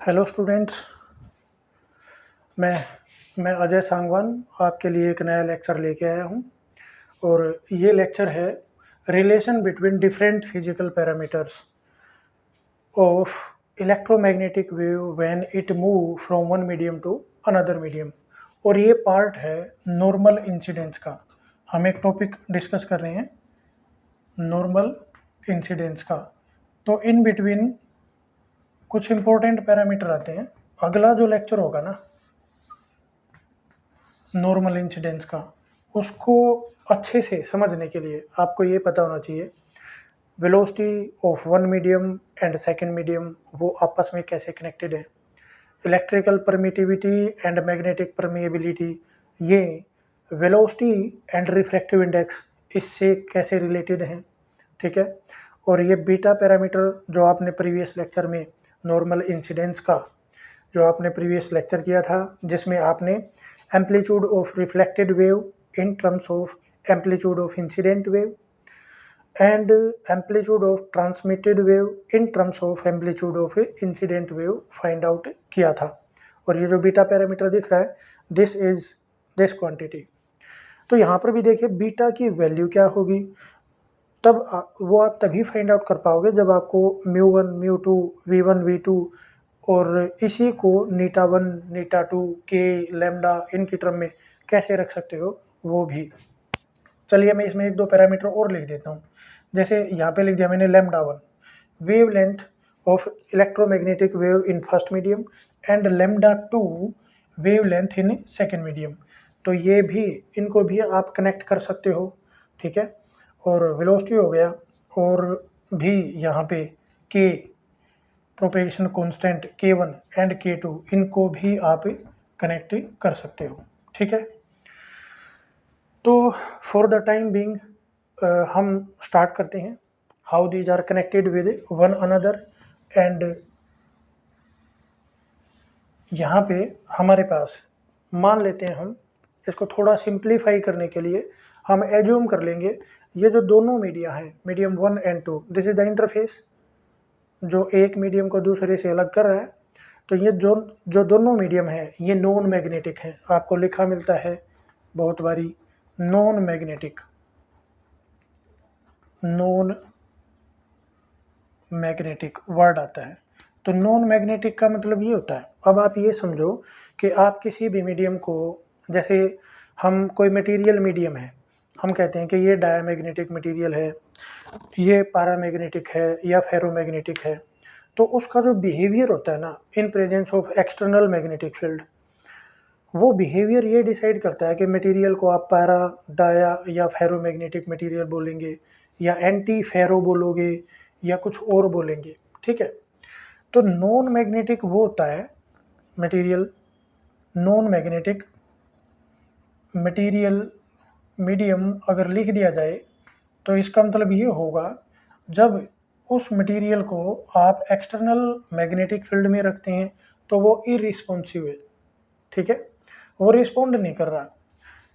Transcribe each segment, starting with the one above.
Hello students. मैं मैं अजय सांगवान आपके लिए एक नया लेक्चर लेके आया हूँ और ये लेक्चर है relation between different physical parameters of electromagnetic wave when it move from one medium to another medium. और ये पार्ट है नॉर्मल इंसिडेंस का। हम एक टॉपिक डिस्कस कर रहे हैं नॉर्मल इंसिडेंस का। तो इन बिटवीन कुछ इंपॉर्टेंट पैरामीटर आते हैं। अगला जो लेक्चर होगा ना नॉर्मल इंसिडेंस का, उसको अच्छे से समझने के लिए आपको ये पता होना चाहिए velocity of one medium and second medium वो आपस में कैसे कनेक्टेड है, electrical permittivity and magnetic permeability ये वेलोसिटी एंड रिफ्रैक्टिव इंडेक्स इससे कैसे रिलेटेड हैं, ठीक है। और ये बीटा पैरामीटर जो आपने प्रीवियस लेक्चर में नॉर्मल इंसिडेंस का जो आपने प्रीवियस लेक्चर किया था जिसमें आपने amplitude of reflected wave in terms of amplitude of incident wave and amplitude of transmitted wave in terms of amplitude of incident wave find out किया था। और ये जो बीटा पैरामीटर दिख रहा है दिस इज दिस क्वांटिटी। तो यहाँ पर भी देखिए बीटा की वैल्यू क्या होगी, तब वो आप तभी फाइंड आउट कर पाओगे जब आपको μ1 μ2 v1 v2 और इसी को नीटा 1 नीटा 2 के लैम्डा इनकी टर्म में कैसे रख सकते हो वो भी। चलिए मैं इसमें एक दो पैरामीटर और लिख देता हूँ। जैसे यहाँ पे लिख दिया मैंने lambda 1 wave length of electromagnetic wave in first medium and lambda 2 wave length in second medium. तो ये भी इनको भी आप कनेक्ट कर सकते हो, ठीक है। और वेलोसिटी हो गया और भी यहाँ पे के propagation constant k1 and k2 इनको भी आप कनेक्ट कर सकते हो, ठीक है। तो फॉर द टाइम बीइंग हम स्टार्ट करते हैं how these are connected with one another. And यहाँ पे हमारे पास मान लेते हैं, हम इसको थोड़ा सिंप्लीफाई करने के लिए हम एज्यूम कर लेंगे ये जो दोनों मीडिया हैं medium 1 and 2 this is the interface जो एक मीडियम को दूसरे से अलग कर रहा है। तो ये जो दोनों मीडियम है ये नॉन मैग्नेटिक है। आपको लिखा मिलता है बहुत बारी नॉन मैग्नेटिक वर्ड आता है। तो नॉन मैग्नेटिक का मतलब ये होता है, अब आप ये समझो कि आप किसी भी मीडियम को, जैसे हम कोई मटेरियल मीडियम है, हम कहते हैं कि ये डायमैग्नेटिक मटेरियल है, ये पैरामैग्नेटिक है या फेरोमैग्नेटिक है। तो उसका जो बिहेवियर होता है ना in presence of external magnetic field, वो बिहेवियर ये डिसाइड करता है कि मटेरियल को आप पैरा डाया या फेरोमैग्नेटिक मटेरियल बोलेंगे या एंटी फेरो बोलोगे या कुछ और बोलेंगे, ठीक है। तो नॉन मैग्नेटिक वो होता है material, non magnetic material medium अगर लिख दिया जाए तो इसका मतलब ये होगा जब उस मटेरियल को आप एक्सटर्नल मैग्नेटिक फील्ड में रखते हैं तो वो इरिस्पॉन्सिव है, ठीक है, वो रिस्पॉन्ड नहीं कर रहा।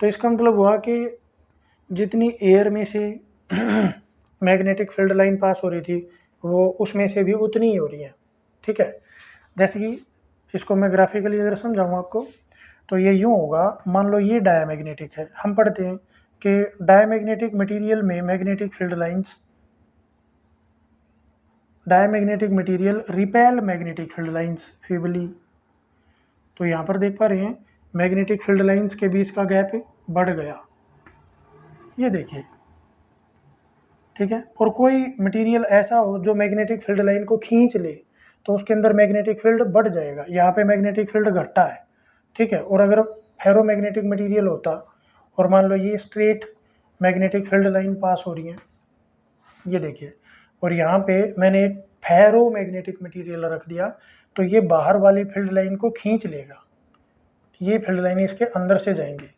तो इसका मतलब हुआ कि जितनी एयर में से मैग्नेटिक फील्ड लाइन पास हो रही थी वो उसमें से भी उतनी ही हो रही है, ठीक है। जैसे कि इसको मैं ग्राफिकली अगर समझाऊँ आपको तो ये यूँ होगा, मान लो ये डायमैग्नेटिक है, हम पढ़ते हैं कि डायमैग्नेटिक मटेरियल में magnetic field lines, diamagnetic material repel magnetic field lines feebly. तो यहाँ पर देख पा रहे हैं मैग्नेटिक फील्ड लाइंस के बीच का गैप बढ़ गया, ये देखिए, ठीक है। और कोई मटेरियल ऐसा हो जो मैग्नेटिक फील्ड लाइन को खींच ले तो उसके अंदर मैग्नेटिक फील्ड बढ़ जाएगा, यहाँ पे मैग्नेटिक फील्ड घटता है, ठीक है। और अगर फेरोमैग्नेटिक मटेरियल होता और मान लो ये स्ट्रेट मैग्नेटिक फील्ड लाइन पास हो रही है, ये देखिए, और यहाँ पे मैंने एक फेरोमैग्नेटिक मटेरियल रख दिया तो ये बाहर वाली फील्ड लाइन को खींच लेगा, ये फील्ड लाइन इसके अंदर से जाएंगे।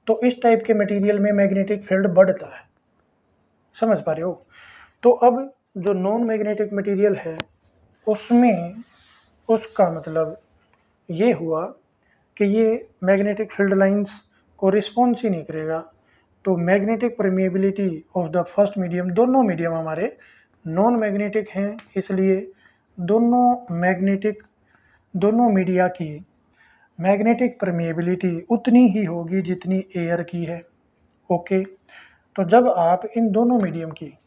तो इस टाइप के मटेरियल में मैग्नेटिक फील्ड बढ़ता है, समझ पा रहे हो। तो अब जो नॉन मैग्नेटिक मटेरियल है उसमें उसका मतलब ये हुआ कि ये मैग्नेटिक फील्ड लाइंस को रिस्पॉन्स ही नहीं करेगा। तो magnetic permeability of the first medium, दोनों मीडियम हमारे नॉन मैग्नेटिक हैं, इसलिए दोनों मैग्नेटिक दोनों मीडिया की मैग्नेटिक परमिएबिलिटी उतनी ही होगी जितनी एयर की है। ओके, तो जब आप इन दोनों मीडियम की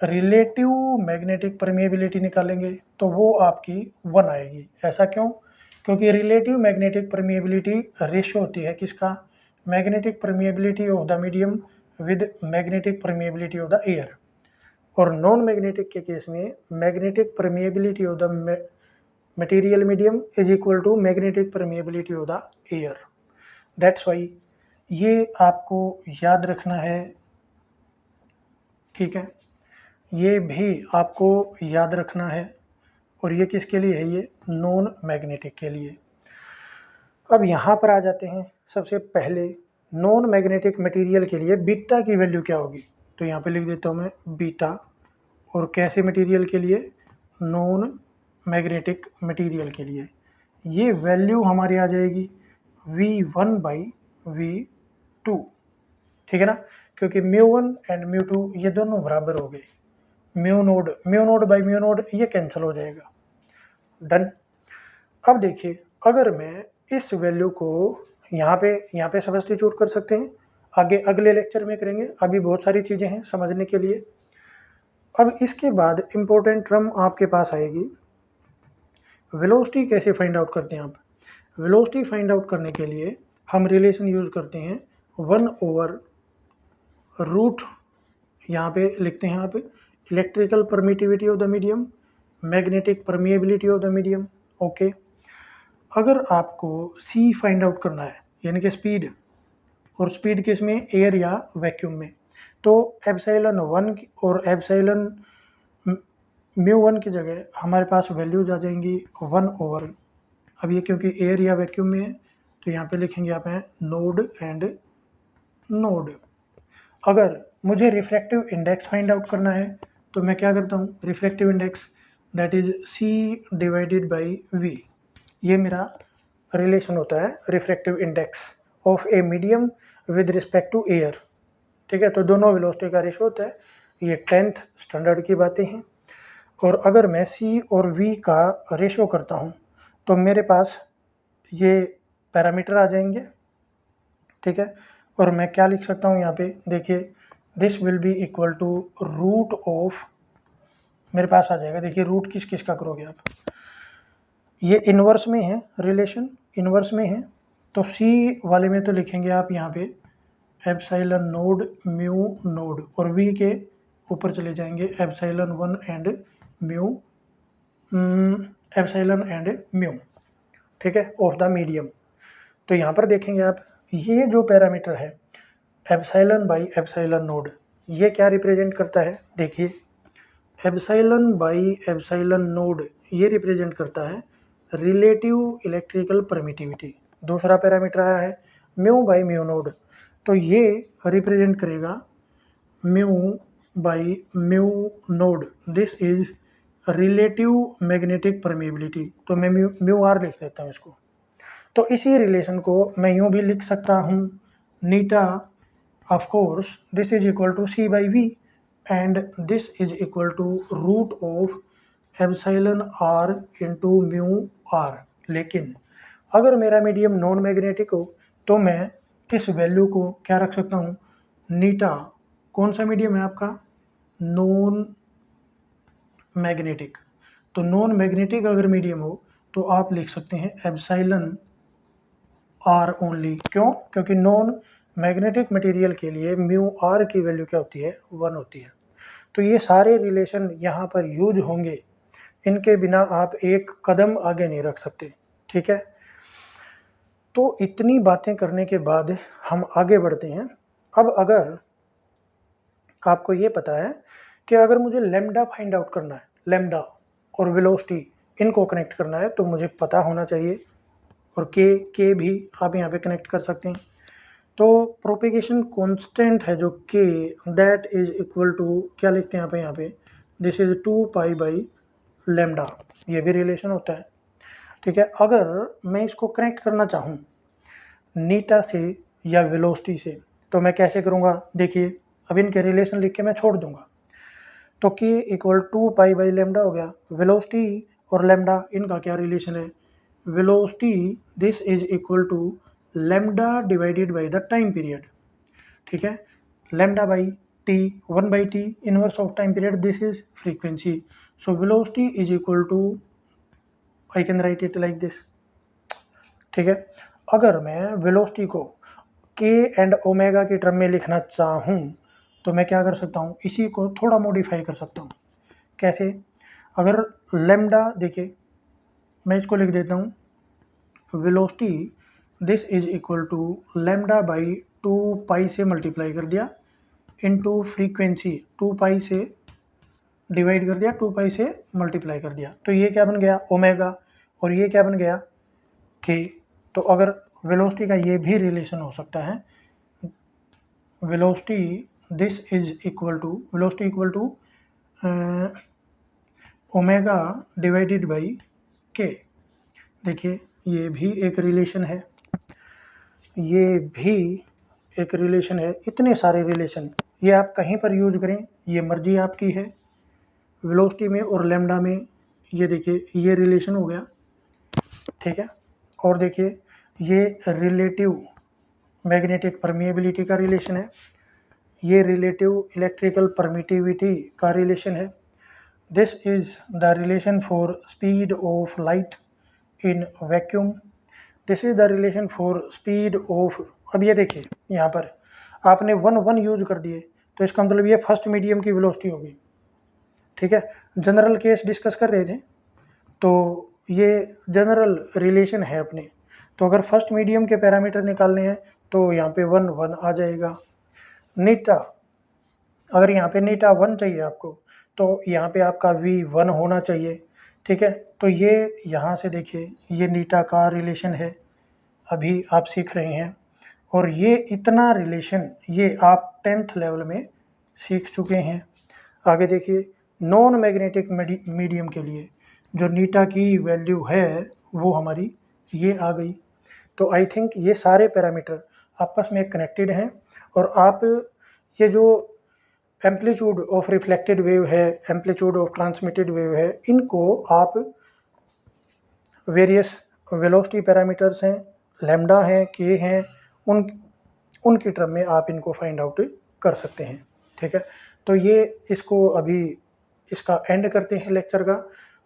रिलेटिव मैग्नेटिक परमिएबिलिटी निकालेंगे तो वो आपकी 1 आएगी। ऐसा क्यों? क्योंकि रिलेटिव मैग्नेटिक परमिएबिलिटी रेशियो होती है किसका? Magnetic permeability of the medium with magnetic permeability of the air. और नॉन मैग्नेटिक के केस में magnetic permeability of the material medium is equal to magnetic permeability of the air. That's why ये आपको याद रखना है, ठीक है, ये भी आपको याद रखना है। और ये किसके लिए है? ये नॉन मैग्नेटिक के लिए। अब यहाँ पर आ जाते हैं। सबसे पहले नॉन मैग्नेटिक मटेरियल के लिए बीटा की वैल्यू क्या होगी? तो यहाँ पे लिख देता हूँ मैं बीटा। और कैसे मटेरियल के लिए? नॉन मैग्नेटिक मटेरियल के लिए ये वैल्यू हमारी आ जाएगी V1/V2, ठीक है ना, क्योंकि μ1 एंड μ2 ये दोनों बराबर हो गए। Mu node by mu node ये कैंसिल हो जाएगा। डन। अब देखिए, अगर मैं इस वैल्यू को यहाँ पे सब्स्टिट्यूट कर सकते हैं, आगे अगले लेक्चर में करेंगे, अभी बहुत सारी चीज़ें हैं समझने के लिए। अब इसके बाद इम्पोर्टेंट टर्म आपके पास आएगी, वेलोसिटी कैसे फाइंड आउट करते हैं आप? वेलोसिटी फाइंड आउट करने के लिए हम रिलेशन यूज़ करते हैं 1/रूट, यहाँ पे लिखते हैं आप electrical permittivity of the medium, magnetic permeability of the medium. Okay, अगर आपको C फाइंड आउट करना है यानी कि स्पीड, और स्पीड किस में? एयर या वैक्यूम में, तो ε1 और ε μ1 की जगह हमारे पास वैल्यूज आ जाएंगी 1/। अब ये क्योंकि एयर या वैक्यूम में है तो यहाँ पे लिखेंगे आप हैं नोड एंड नोड। अगर मुझे रिफ्रैक्टिव इंडेक्स फाइंड आउट करना है तो मैं क्या करता हूँ? Refractive index that is C/V। ये मेरा रिलेशन होता है refractive index of a medium with respect to air, ठीक है। तो दोनों वेलोसिटी का रेशो होता है। ये 10th स्टैंडर्ड की बातें हैं। और अगर मैं C और V का रेशो करता हूँ तो मेरे पास ये पैरामीटर आ जाएंगे, ठीक है। और मैं क्या लिख सकता हूँ यहाँ पे? देखिए, this will be equal to root of, मेरे पास आ जाएगा, देखिए रूट किस किस का करोगे आप? ये इन्वर्स में है, रिलेशन इन्वर्स में है, तो C वाले में तो लिखेंगे आप यहाँ पे एप्सिलॉन नोड म्यू नोड, और V के ऊपर चले जाएंगे ε1 and mu, epsilon and mu, ठीक है, ऑफ द मीडियम। तो यहाँ पर देखेंगे आप, ये जो पैरामीटर है ε/ε नोड, ये क्या रिप्रेजेंट करता है? देखिए, ε/ε नोड ये रिप्रेजेंट करता है रिलेटिव इलेक्ट्रिकल परमिटिविटी। दूसरा पैरामीटर आया है μ/म्यू नोड, तो ये रिप्रेजेंट करेगा μ/म्यू naught. This is relative magnetic permeability, तो मैं म्यू आर लिख देता हूँ इसको। तो इसी रिलेशन को मैं यूँ भी लिख सकता हूँ, नीटा of course this is equal to C/V and this is equal to root of εr into mu r. लेकिन अगर मेरा मीडियम नॉन मैग्नेटिक हो तो मैं इस वैल्यू को क्या रख सकता हूँ? नीटा, कौन सा मीडियम है आपका? Non magnetic. तो नॉन मैग्नेटिक अगर मीडियम हो तो आप लिख सकते हैं एप्सिलॉन आर ओनली। क्यों? क्योंकि नॉन मैग्नेटिक मटेरियल के लिए म्यू आर की वैल्यू क्या होती है? 1 होती है। तो ये सारे रिलेशन यहाँ पर यूज होंगे, इनके बिना आप एक कदम आगे नहीं रख सकते, ठीक है। तो इतनी बातें करने के बाद हम आगे बढ़ते हैं। अब अगर आपको ये पता है कि अगर मुझे लैम्डा फाइंड आउट करना है, लैम्डा और वेलोसिटी इनको कनेक्ट करना है, तो मुझे पता होना चाहिए, और के भी आप यहाँ पे कनेक्ट कर सकते हैं। तो प्रोपेगेशन कांस्टेंट है जो के, दैट इज इक्वल टू, क्या लिखते हैं यहाँ पे दिस इज 2π/λ। ये भी रिलेशन होता है, ठीक है। अगर मैं इसको कनेक्ट करना चाहूँ नीटा से या वेलोसिटी से, तो मैं कैसे करूँगा? देखिए, अब इनके रिलेशन लिख के मैं छोड़ दूंगा। तो के इक्वल 2π/λ हो गया। वेलोसिटी और लैम्डा इनका क्या रिलेशन है? velocity this is equal to lambda divided by the time period, ठीक है, lambda by t, 1 by t inverse of time period, this is frequency. So velocity is equal to, I can write it like this, ठीक है। अगर मैं velocity को k and omega की term में लिखना चाहूँ तो मैं क्या कर सकता हूँ, इसी को थोड़ा मॉडिफाई कर सकता हूँ। कैसे? अगर लैम्डा, देखिए मैं इसको लिख देता हूँ, velocity this is equal to lambda by 2 pi से मल्टीप्लाई कर दिया इनटू फ्रीक्वेंसी, 2 पाई से डिवाइड कर दिया, 2 पाई से मल्टीप्लाई कर दिया, तो ये क्या बन गया ओमेगा, और ये क्या बन गया के। तो अगर वेलोसिटी का ये भी रिलेशन हो सकता है, velocity this is equal to, velocity equal to omega divided by k. देखिए ये भी एक रिलेशन है, ये भी एक रिलेशन है, इतने सारे रिलेशन, ये आप कहीं पर यूज करें, ये मर्जी आपकी है। वेलोसिटी में और लैम्डा में ये देखिए ये रिलेशन हो गया, ठीक है। और देखिए ये रिलेटिव मैग्नेटिक परमिएबिलिटी का रिलेशन है, ये रिलेटिव इलेक्ट्रिकल परमिटिविटी का रिलेशन है। This is the relation for speed of light in vacuum, this is the relation for speed of, अब ये देखिए यहाँ पर आपने 1 यूज कर दिए, तो इसका मतलब ये फर्स्ट मीडियम की वेलोसिटी होगी, ठीक है। जनरल केस डिस्कस कर रहे थे, तो ये जनरल रिलेशन है अपने, तो अगर फर्स्ट मीडियम के पैरामीटर निकालने हैं तो यहाँ पे 1 आ जाएगा। नीटा, अगर यहाँ पे नीटा 1 चाहिए आपको, तो यहाँ पे आपका V1 होना चाहिए, ठीक है। तो ये यहाँ से देखिए ये नीटा का रिलेशन है, अभी आप सीख रहे हैं, और ये इतना रिलेशन ये आप 10th लेवल में सीख चुके हैं। आगे देखिए नॉन मैग्नेटिक मीडियम के लिए जो नीटा की वैल्यू है वो हमारी ये आ गई। तो आई थिंक ये सारे पैरामीटर आपस में कनेक्टेड हैं, और आप ये जो एम्पलीट्यूड ऑफ रिफ्लेक्टेड वेव है, एम्पलीट्यूड ऑफ ट्रांसमिटेड वेव है, इनको आप वेरियस वेलोसिटी पैरामीटर्स हैं, लैम्डा हैं, के हैं, उनकी टर्म में आप इनको फाइंड आउट कर सकते हैं, ठीक है। तो ये इसको अभी इसका एंड करते हैं लेक्चर का।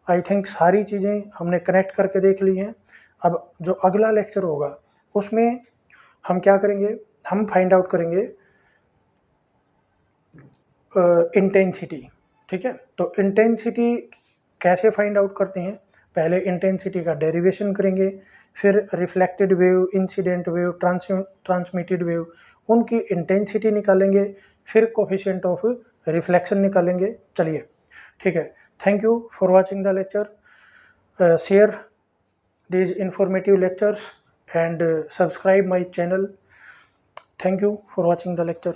आई थिंक सारी चीज़ें हमने कनेक्ट करके देख ली हैं। अब जो अगला लेक्चर होगा उसमें हम क्या करेंगे, हम फाइंड आउट करेंगे इंटेंसिटी, ठीक है। तो इंटेंसिटी कैसे फाइंड आउट करते हैं, पहले इंटेंसिटी का डेरिवेशन करेंगे, फिर reflected wave, incident wave, transmitted wave, उनकी इंटेंसिटी निकालेंगे, फिर कोफिशिएंट ऑफ रिफ्लेक्शन निकालेंगे। चलिए ठीक है, thank you for watching the lecture, share these informative lectures and subscribe my channel. Thank you for watching the lecture.